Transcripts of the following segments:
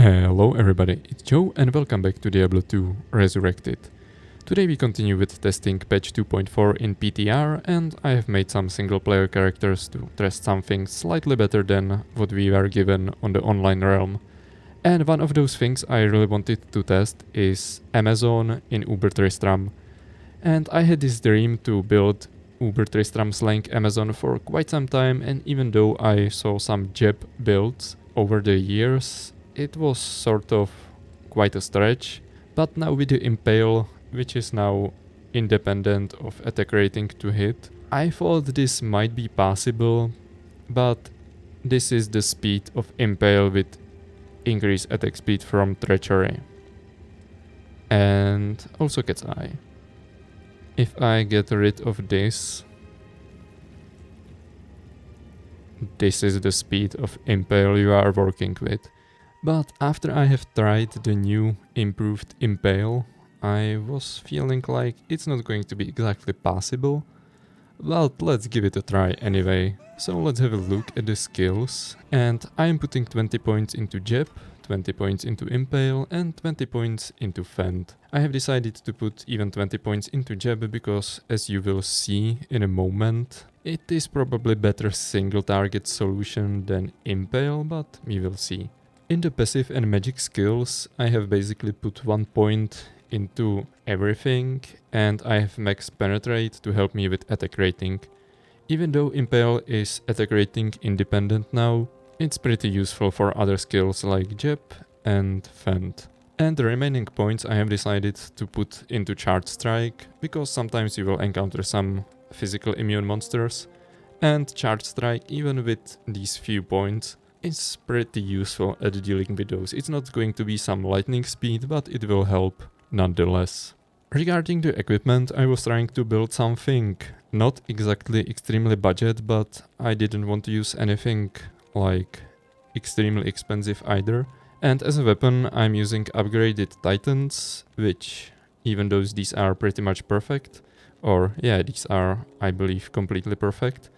Hello everybody, it's Joe and welcome back to Diablo 2 Resurrected. Today we continue with testing patch 2.4 in PTR and I have made some single player characters to test something slightly better than what we were given on the online realm. And one of those things I really wanted to test is Amazon in Uber Tristram. And I had this dream to build Uber Tristram slang Amazon for quite some time, and even though I saw some Jeb builds over the years, it was sort of quite a stretch. But now with the Impale, which is now independent of attack rating to hit, I thought this might be possible, but this is the speed of Impale with increased attack speed from Treachery. And also Cat's Eye. If I get rid of this, this is the speed of Impale you are working with. But after I have tried the new improved Impale, I was feeling like it's not going to be exactly possible. But let's give it a try anyway. So let's have a look at the skills. And I'm putting 20 points into Jeb, 20 points into Impale and 20 points into Fend. I have decided to put even 20 points into Jeb because, as you will see in a moment, it is probably better single target solution than Impale, but we will see. In the passive and magic skills, I have basically put 1 point into everything and I have max penetrate to help me with attack rating. Even though Impale is attack rating independent now, it's pretty useful for other skills like Jeb and Fend. And the remaining points I have decided to put into Charge Strike, because sometimes you will encounter some physical immune monsters, and Charge Strike, even with these few points, is pretty useful at dealing with those. It's not going to be some lightning speed, but it will help nonetheless. Regarding the equipment, I was trying to build something not exactly extremely budget, but I didn't want to use anything like extremely expensive either. And as a weapon, I'm using upgraded Titans, which, even though these are pretty much perfect, or yeah, these are, I believe, completely perfect,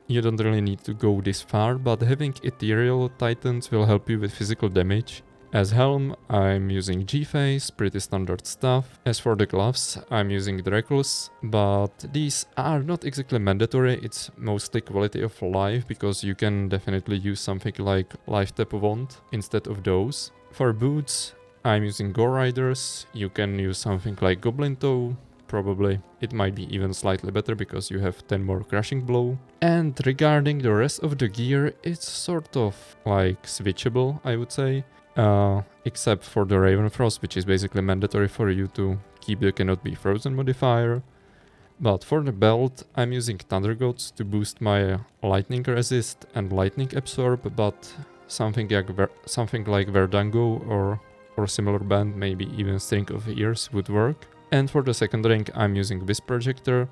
you don't really need to go this far, but having ethereal Titans will help you with physical damage. As helm, I'm using G-Face, pretty standard stuff. As for the gloves, I'm using Draculus, but these are not exactly mandatory, it's mostly quality of life, because you can definitely use something like Life Tap Wand instead of those. For boots, I'm using Gore Riders, you can use something like Goblin Toe, probably. It might be even slightly better because you have 10 more Crushing Blow. And regarding the rest of the gear, it's sort of like switchable, I would say. Except for the Ravenfrost, which is basically mandatory for you to keep the Cannot Be Frozen modifier. But for the belt, I'm using Thunder Gods to boost my Lightning Resist and Lightning Absorb, but something like Verdango or similar band, maybe even String of Ears would work. And for the second ring, I'm using Wisp Projector,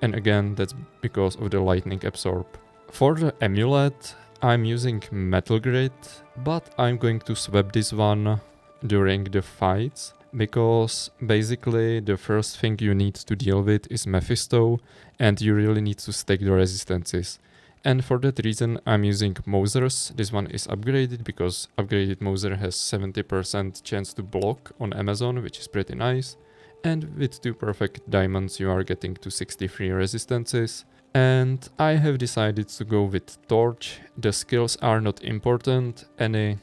and again, that's because of the Lightning Absorb. For the amulet, I'm using Metal Grit, but I'm going to swap this one during the fights, because basically the first thing you need to deal with is Mephisto, and you really need to stack the resistances. And for that reason, I'm using Mosers. This one is upgraded because upgraded Moser has 70% chance to block on Amazon, which is pretty nice. And with 2 perfect diamonds you are getting to 63 resistances. And I have decided to go with Torch. The skills are not important. Any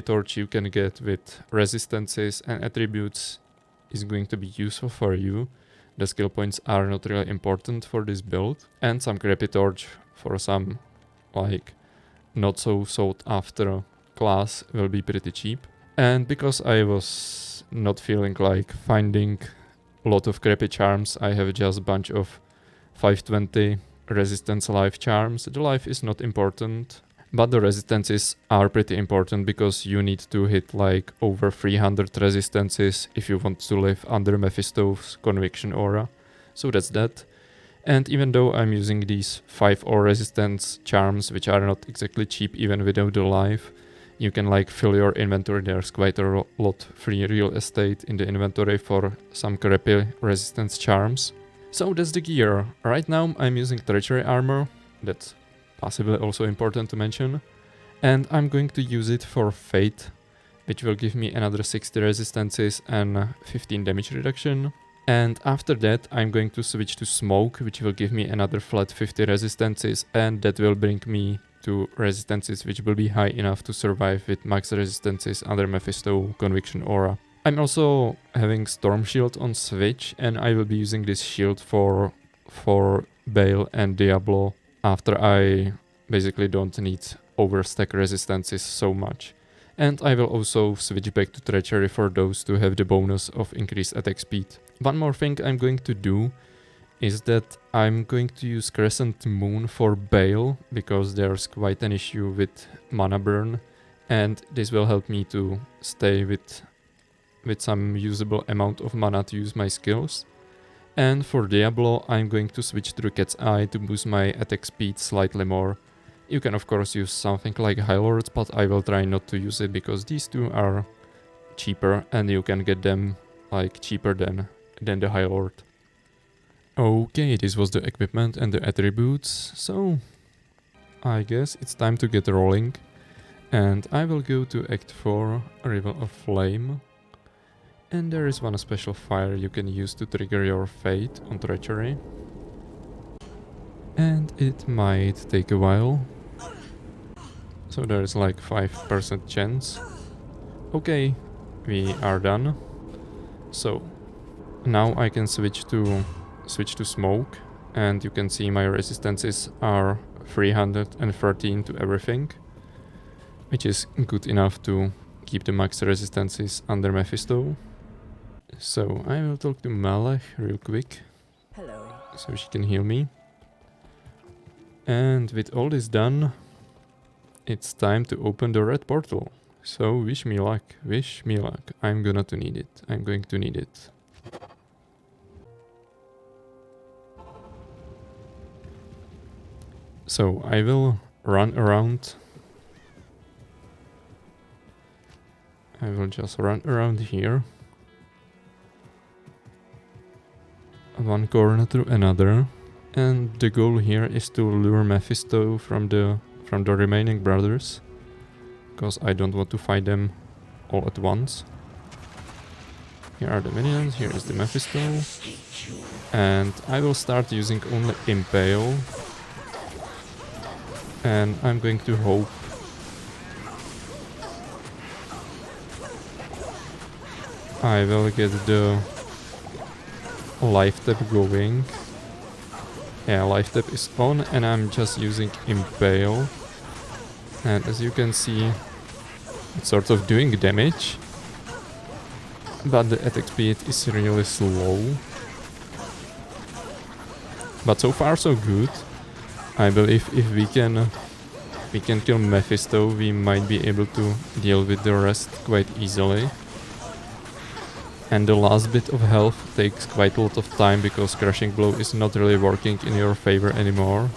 torch you can get with resistances and attributes is going to be useful for you. The skill points are not really important for this build. And some crappy torch for some not so sought after class will be pretty cheap. And because I was not feeling like finding a lot of crappy charms, I have just a bunch of 520 resistance life charms. The life is not important, but the resistances are pretty important because you need to hit like over 300 resistances if you want to live under Mephisto's Conviction Aura. So that's that. And even though I'm using these 5 ore resistance charms, which are not exactly cheap even without the life, you can fill your inventory. There's quite a lot free real estate in the inventory for some crappy resistance charms. So that's the gear. Right now I'm using Treachery armor, that's possibly also important to mention, and I'm going to use it for Fate which will give me another 60 resistances and 15 damage reduction. And after that I'm going to switch to smoke, which will give me another flat 50 resistances, and that will bring me to resistances which will be high enough to survive with max resistances under Mephisto Conviction Aura. I'm also having Storm Shield on switch, and I will be using this shield for Bale and Diablo after I basically don't need overstack resistances so much. And I will also switch back to Treachery for those to have the bonus of increased attack speed. One more thing I'm going to do is that I'm going to use Crescent Moon for Bale, because there's quite an issue with mana burn, and this will help me to stay with some usable amount of mana to use my skills. And for Diablo, I'm going to switch to the Cat's Eye to boost my attack speed slightly more. You can of course use something like High Lords, but I will try not to use it because these two are cheaper and you can get them like cheaper than the High Lord. Okay, this was the equipment and the attributes, so I guess it's time to get rolling. And I will go to Act 4, River of Flame. And there is one special fire you can use to trigger your fate on Treachery. And it might take a while. So there is like 5% chance. Okay, we are done. So now I can switch to smoke, and you can see my resistances are 313 to everything, which is good enough to keep the max resistances under Mephisto. So I will talk to Malach real quick. Hello. So she can heal me. And with all this done, it's time to open the red portal. So wish me luck, wish me luck. I'm going to need it. So I will run around. I will just run around here. One corner to another. And the goal here is to lure Mephisto from the remaining brothers, because I don't want to fight them all at once. Here are the minions, here is the Mephisto, and I will start using only Impale, and I'm going to hope I will get the life tap going. Yeah, life tap is on, and I'm just using Impale. And as you can see, it's sort of doing damage, but the attack speed is really slow. But so far so good. I believe if we can kill Mephisto, we might be able to deal with the rest quite easily. And the last bit of health takes quite a lot of time because Crushing Blow is not really working in your favor anymore.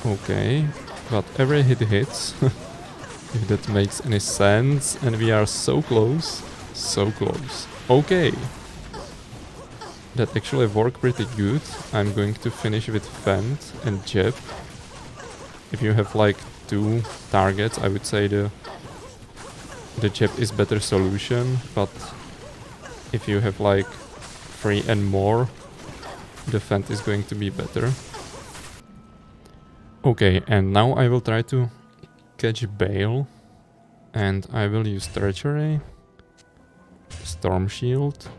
Okay, but every hit hits, if that makes any sense, and we are so close, so close. Okay, that actually worked pretty good. I'm going to finish with Fend and Jab. If you have like 2 targets, I would say the Jab is better solution, but if you have like 3 and more, the Fend is going to be better. Okay, and now I will try to catch Bale, and I will use Treachery, Storm Shield,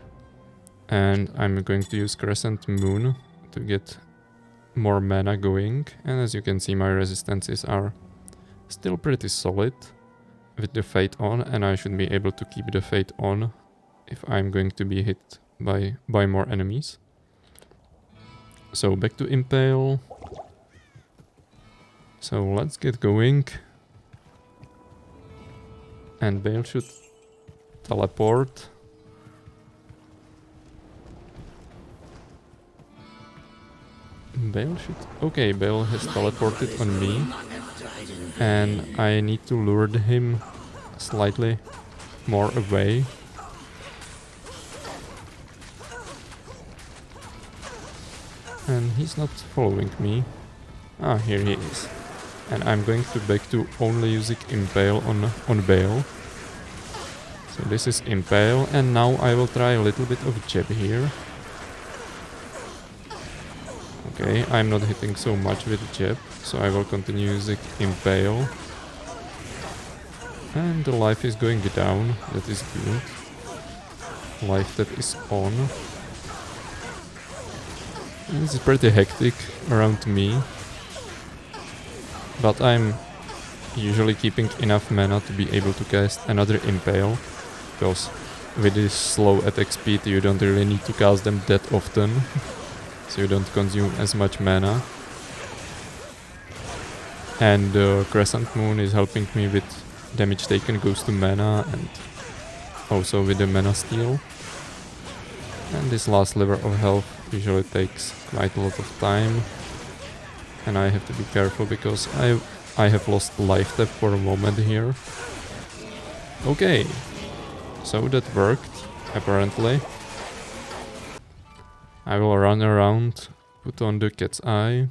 and I'm going to use Crescent Moon to get more mana going, and as you can see my resistances are still pretty solid with the Fate on, and I should be able to keep the Fate on if I'm going to be hit by more enemies. So back to Impale. So let's get going. And Bale should teleport. Okay, Bale has teleported on me. And I need to lure him slightly more away. And he's not following me. Ah, here he is. And I'm going to back to only using Impale on Bale. So this is Impale, and now I will try a little bit of jab here. Okay, I'm not hitting so much with jab, so I will continue using Impale. And the life is going down, that is good. Life tap is on. And this is pretty hectic around me. But I'm usually keeping enough mana to be able to cast another Impale. Because with this slow attack speed you don't really need to cast them that often. So you don't consume as much mana. And the Crescent Moon is helping me with damage taken goes to mana and also with the mana steal. And this last sliver of health usually takes quite a lot of time. And I have to be careful because I have lost life tap for a moment here. Okay, so that worked, apparently. I will run around, put on the cat's eye.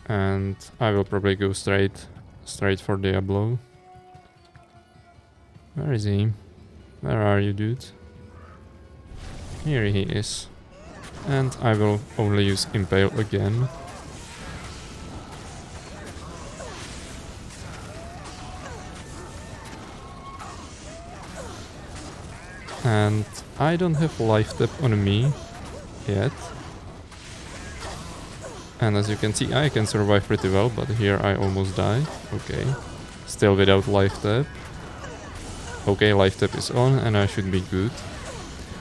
And I will probably go straight for Diablo. Where is he? Where are you, dude? Here he is. And I will only use Impale again. And I don't have life tap on me yet. And as you can see, I can survive pretty well, but here I almost died. Okay. Still without life tap. Okay, life tap is on and I should be good.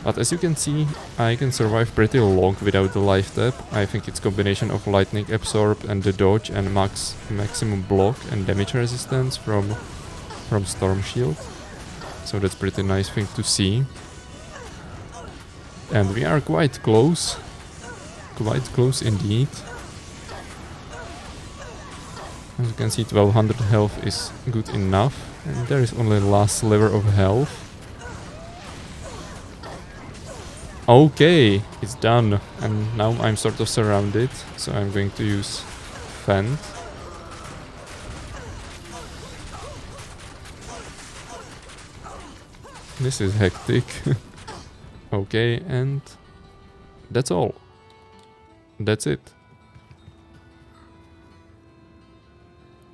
But as you can see, I can survive pretty long without the life tap. I think it's combination of lightning absorb and the dodge and maximum block and damage resistance from Storm Shield. So that's pretty nice thing to see. And we are quite close. Quite close indeed. As you can see, 1200 health is good enough. And there is only the last sliver of health. Okay, it's done. And now I'm sort of surrounded. So I'm going to use Fend. This is hectic. Okay, and that's all. That's it.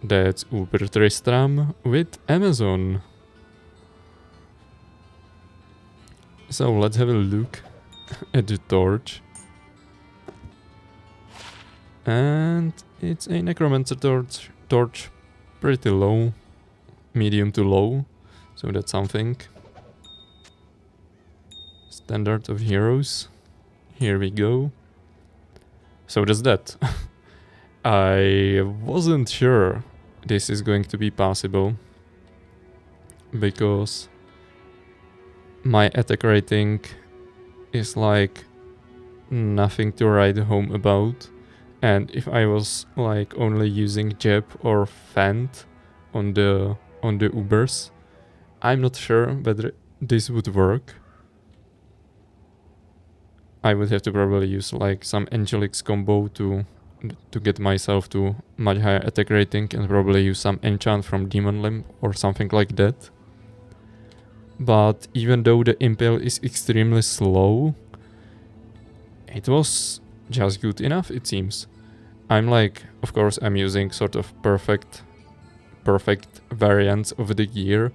That's Uber Tristram with Amazon. So let's have a look at the torch. And it's a Necromancer torch. Pretty low. Medium to low. So that's something. Standard of Heroes. Here we go. So that's that. I wasn't sure this is going to be possible. Because my attack rating is like nothing to write home about. And if I was like only using Jab or Fend on the Ubers, I'm not sure whether this would work. I would have to probably use like some Angelix combo to get myself to much higher attack rating and probably use some enchant from Demon Limb or something like that. But even though the Impale is extremely slow, it was just good enough, it seems. I'm like, of course I'm using sort of perfect variants of the gear,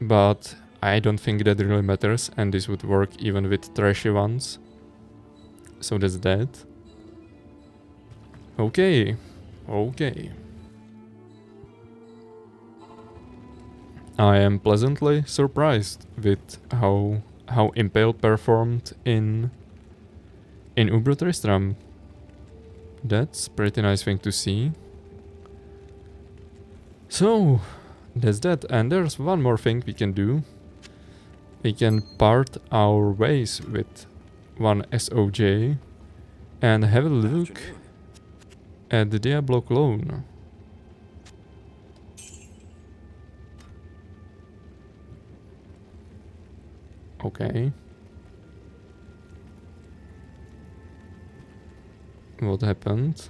but I don't think that really matters and this would work even with trashy ones. So that's that. Okay. I am pleasantly surprised with how Impale performed in Uber Tristram. That's pretty nice thing to see. So that's that, and there's one more thing we can do. We can part our ways with one SOJ and have a look at the Diablo Clone. Okay. What happened?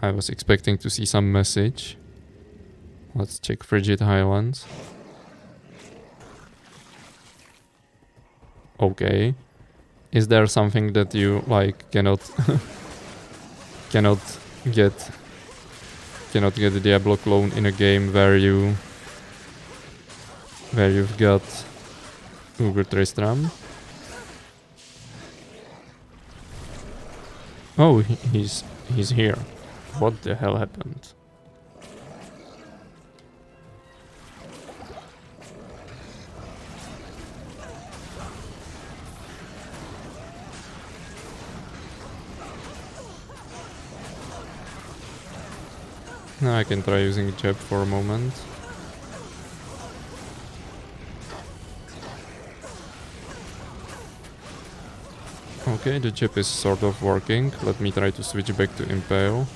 I was expecting to see some message. Let's check Frigid Highlands. Okay. Is there something that you like cannot cannot get the Diablo Clone in a game where you've got Uber Tristram? Oh, he's here. What the hell happened? Now I can try using Jeb for a moment. Okay, the chip is sort of working. Let me try to switch back to Impale.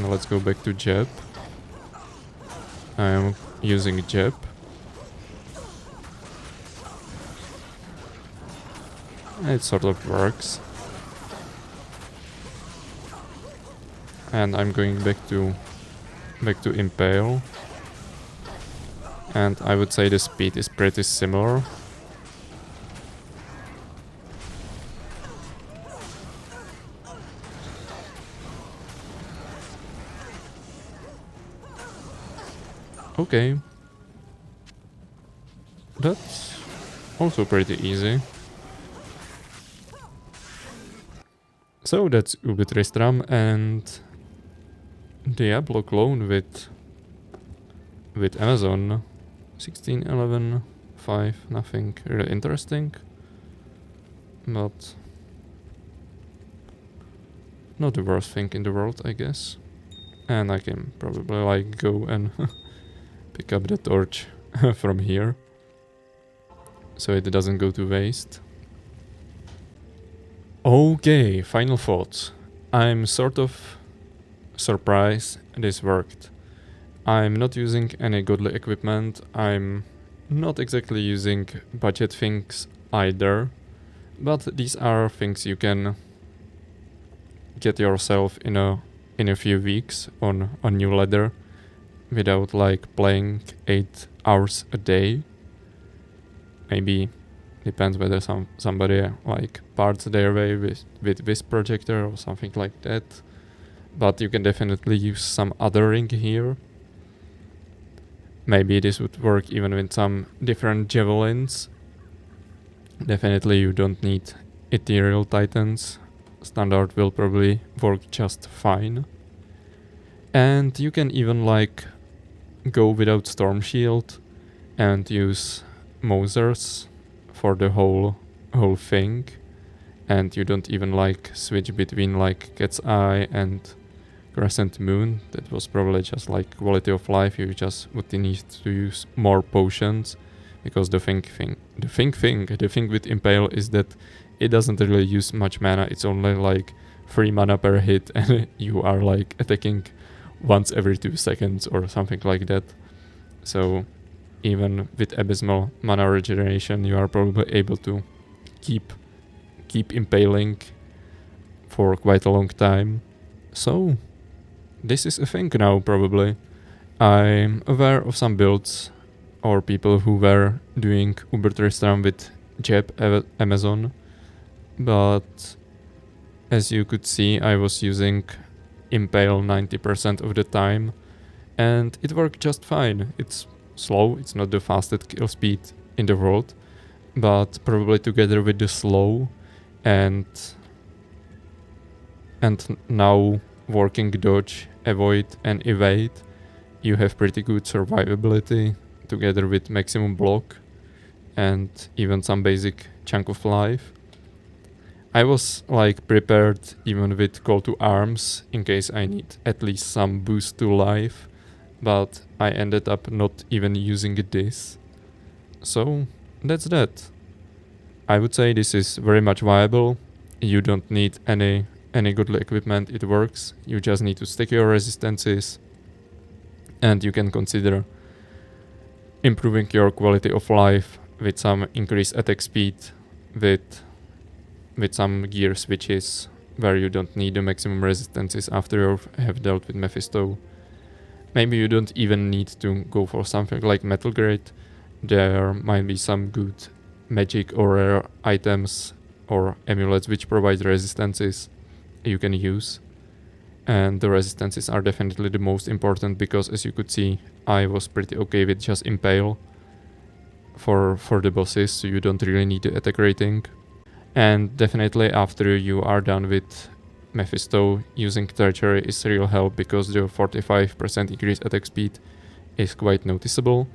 Let's go back to Jeb. I am using Jeb. It sort of works. And I'm going back to Impale. And I would say the speed is pretty similar. Okay. That's also pretty easy. So that's Uber Tristram and Diablo Clone with Amazon. 16, 11, 5, nothing really interesting. But not the worst thing in the world, I guess. And I can probably like go and pick up the torch from here, so it doesn't go to waste. Okay, final thoughts. I'm sort of surprised this worked. I'm not using any godly equipment. I'm not exactly using budget things either, but these are things you can get yourself in a few weeks on new ladder without like playing 8 hours a day. Maybe depends whether somebody like parts their way with this projector or something like that. But you can definitely use some othering here. Maybe this would work even with some different javelins. Definitely you don't need ethereal titans. Standard will probably work just fine. And you can even like go without Storm Shield and use Mosers for the whole thing. And you don't even like switch between like Cat's Eye and Crescent Moon. That was probably just like quality of life. You just would need to use more potions, because the thing with Impale is that it doesn't really use much mana. It's only like 3 mana per hit, and you are like attacking once every 2 seconds or something like that. So even with abysmal mana regeneration, you are probably able to keep impaling for quite a long time. So this is a thing now, probably. I'm aware of some builds or people who were doing Uber Tristram with Jeb Amazon, but as you could see, I was using Impale 90% of the time, and it worked just fine. It's slow, it's not the fastest kill speed in the world, but probably together with the slow and now working dodge, avoid and evade, you have pretty good survivability together with maximum block and even some basic chunk of life. I was like prepared even with call to arms in case I need at least some boost to life, but I ended up not even using this. So that's that. I would say this is very much viable. You don't need any godly equipment, it works. You just need to stack your resistances And you can consider improving your quality of life with some increased attack speed, with some gear switches where you don't need the maximum resistances after you have dealt with Mephisto. Maybe you don't even need to go for something like Metal Grade. There might be some good magic or rare items or amulets which provide resistances you can use. And the resistances are definitely the most important because, as you could see, I was pretty okay with just Impale for the bosses, so you don't really need the attack rating. And definitely after you are done with Mephisto, using Treachery is real help because the 45% increased attack speed is quite noticeable.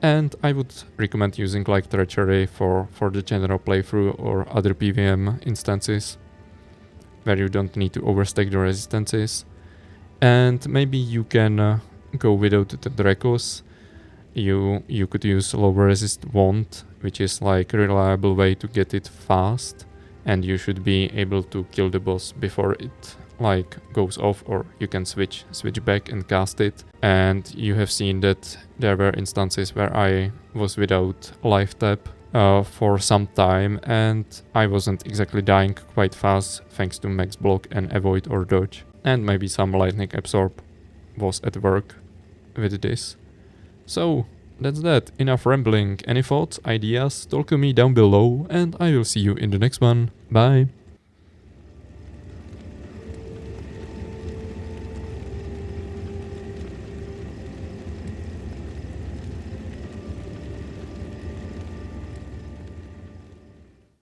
And I would recommend using like Treachery for the general playthrough or other PvM instances where you don't need to overstack the resistances. And maybe you can go without the Dracos. You could use lower resist wand, which is like a reliable way to get it fast, and you should be able to kill the boss before it like goes off, or you can switch back and cast it. And you have seen that there were instances where I was without life tap for some time, and I wasn't exactly dying quite fast thanks to max block and avoid or dodge. And maybe some lightning absorb was at work with this. So that's that. Enough rambling. Any thoughts, ideas? Talk to me down below, and I will see you in the next one. Bye.